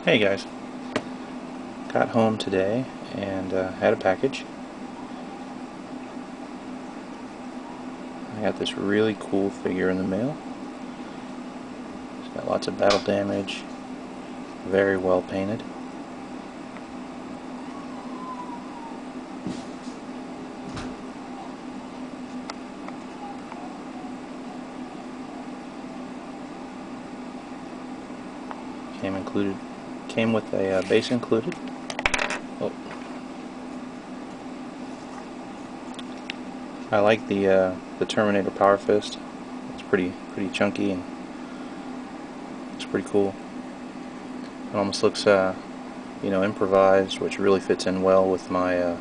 Hey guys, got home today and had a package. I got this really cool figure in the mail. It's got lots of battle damage, very well painted. Came with a base included. Oh. I like the Terminator Power Fist. It's pretty chunky and it's pretty cool. It almost looks improvised, which really fits in well with my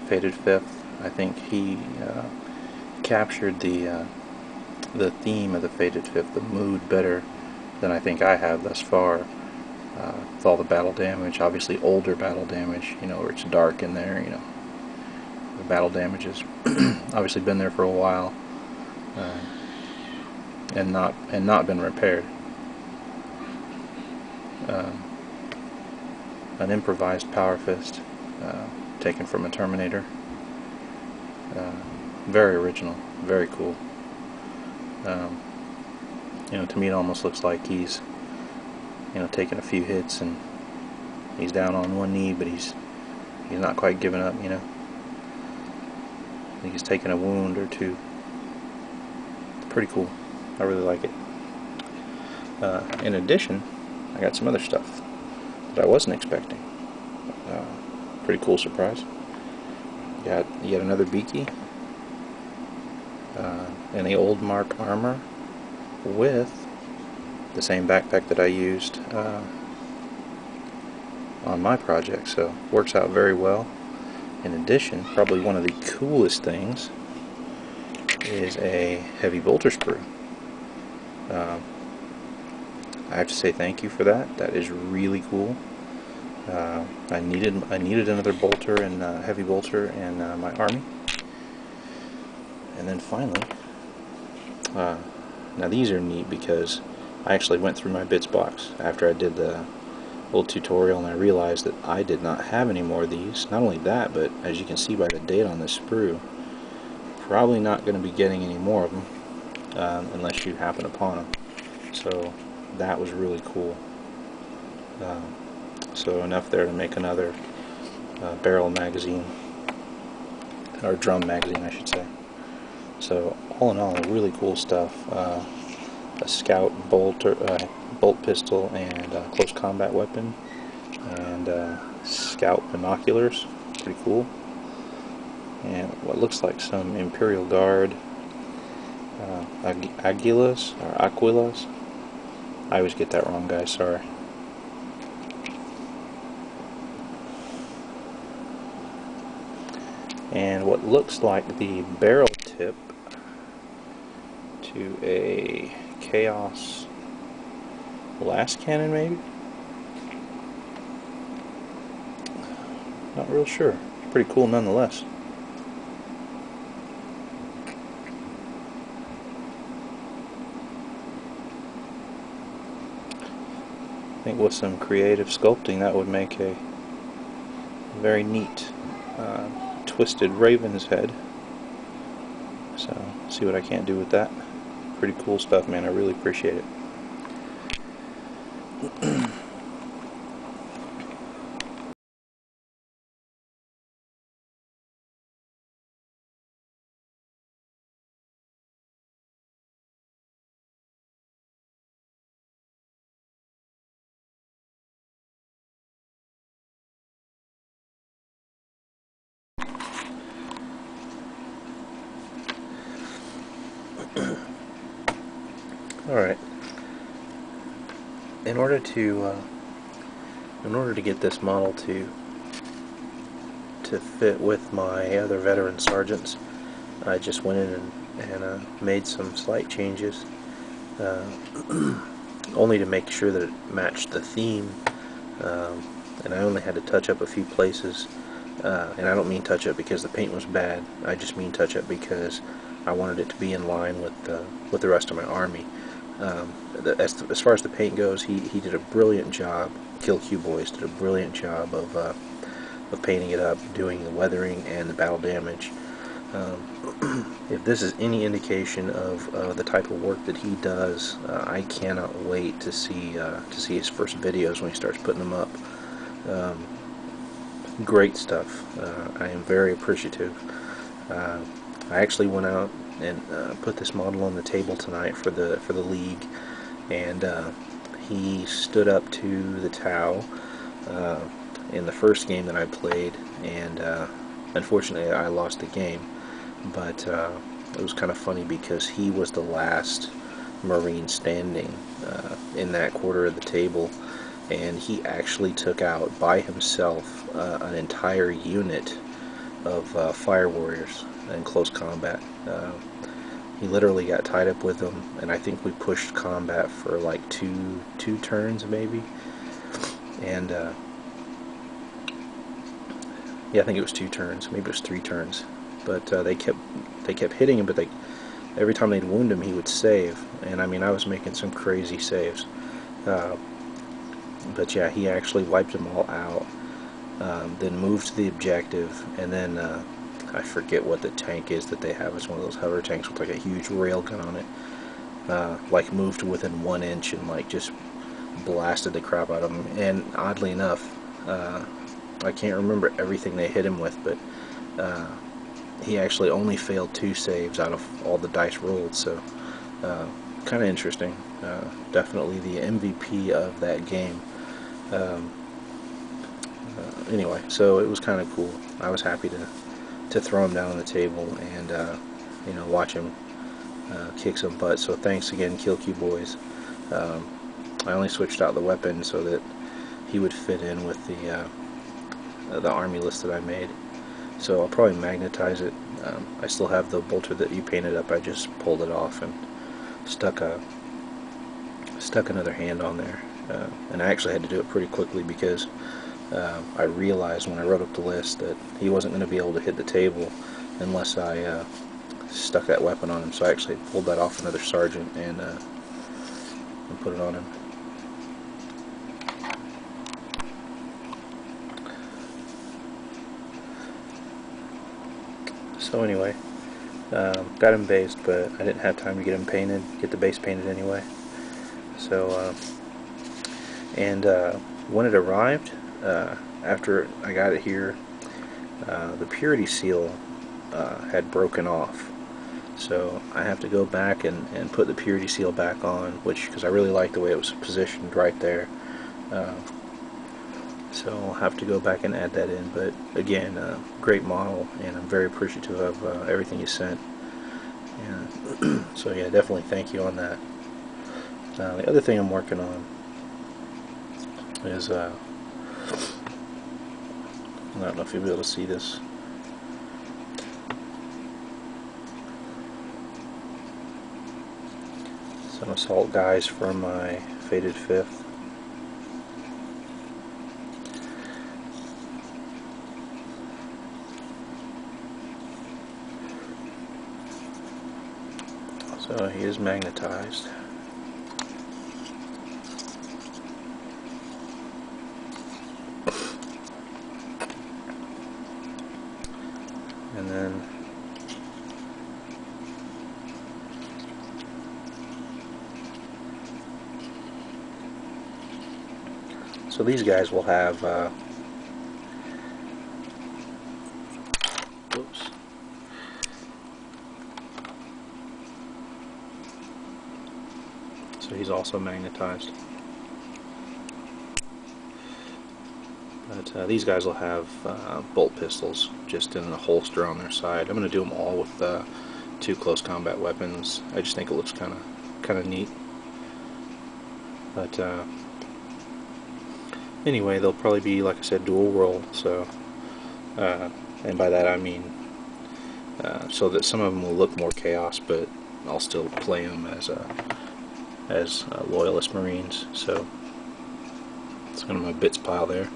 Faded Fifth. I think he captured the theme of the Faded Fifth, the mood, better than I think I have thus far. With all the battle damage, obviously older battle damage, where it's dark in there, the battle damage has obviously been there for a while, and not been repaired. An improvised Power Fist, taken from a Terminator. Very original, very cool. To me it almost looks like he's taking a few hits and he's down on one knee, but he's not quite giving up, I think he's taking a wound or two. Pretty cool. I really like it. In addition, I got some other stuff that I wasn't expecting. Pretty cool surprise. Got yet another Beaky and the old Mark armor with the same backpack that I used on my project, so works out very well. In addition, probably one of the coolest things is a heavy bolter sprue. I have to say thank you for that. That is really cool. I needed another bolter and heavy bolter in my army. And then finally, now these are neat because I actually went through my bits box after I did the little tutorial and I realized that I did not have any more of these. Not only that, but as you can see by the date on this sprue, probably not going to be getting any more of them unless you happen upon them. So that was really cool. So enough there to make another barrel magazine, or drum magazine I should say. So all in all, really cool stuff. A scout bolt pistol and close combat weapon, and scout binoculars, pretty cool, and what looks like some Imperial Guard Aguilas or Aquilas. I always get that wrong, guys, sorry. And what looks like the barrel tip to a Chaos blast cannon, maybe? Not real sure. Pretty cool nonetheless. I think with some creative sculpting that would make a very neat twisted raven's head. So see what I can't do with that. Pretty cool stuff, man. I really appreciate it. Alright, in order to get this model to fit with my other veteran sergeants, I just went in and made some slight changes, only to make sure that it matched the theme, and I only had to touch up a few places, and I don't mean touch up because the paint was bad. I just mean touch up because I wanted it to be in line with the rest of my army. As far as the paint goes, he did a brilliant job. Killqboyz did a brilliant job of painting it up, doing the weathering and the battle damage. If this is any indication of the type of work that he does, I cannot wait to see his first videos when he starts putting them up. Great stuff. I am very appreciative. I actually went out and put this model on the table tonight for the league, and he stood up to the Tau in the first game that I played, and unfortunately I lost the game. But it was kind of funny because he was the last Marine standing in that quarter of the table, and he actually took out by himself an entire unit of fire warriors in close combat. He literally got tied up with them, and I think we pushed combat for like two turns maybe, and yeah, I think it was 2 turns, maybe it was 3 turns. But they kept hitting him, but every time they'd wound him, he would save. And I mean, I was making some crazy saves. But yeah, he actually wiped them all out. Then moved to the objective, and then I forget what the tank is that they have. It's one of those hover tanks with like a huge railgun on it. Like moved to within 1 inch and like just blasted the crap out of him. And oddly enough, I can't remember everything they hit him with, but he actually only failed 2 saves out of all the dice rolled, so kind of interesting. Definitely the MVP of that game. Anyway, so it was kind of cool. I was happy to throw him down on the table and you know, watch him kick some butt. So thanks again, Killqboyz. I only switched out the weapon so that he would fit in with the army list that I made. So I'll probably magnetize it. I still have the bolter that you painted up. I just pulled it off and stuck another hand on there. And I actually had to do it pretty quickly because I realized when I wrote up the list that he wasn't going to be able to hit the table unless I stuck that weapon on him. So I actually pulled that off another sergeant and put it on him. So anyway, got him based, but I didn't have time to get him painted, get the base painted anyway. So, and when it arrived, after I got it here, the purity seal had broken off. So I have to go back and put the purity seal back on, because I really like the way it was positioned right there. So I'll have to go back and add that in. But again, great model, and I'm very appreciative of everything you sent. And so yeah, definitely thank you on that. The other thing I'm working on is I don't know if you'll be able to see this. Some assault guys from my Fated 5th. So he is magnetized. And then so these guys will have whoops. So he's also magnetized. But these guys will have bolt pistols just in a holster on their side. I'm going to do them all with 2 close combat weapons. I just think it looks kind of neat. But anyway, they'll probably be, like I said, dual role. So, and by that I mean so that some of them will look more chaos, but I'll still play them as loyalist Marines. So it's kind of my bits pile there.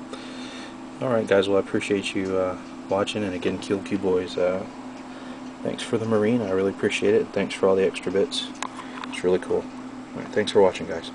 Alright guys, well I appreciate you watching, and again, Killqboyz, thanks for the Marine, I really appreciate it. Thanks for all the extra bits, it's really cool. Thanks for watching, guys.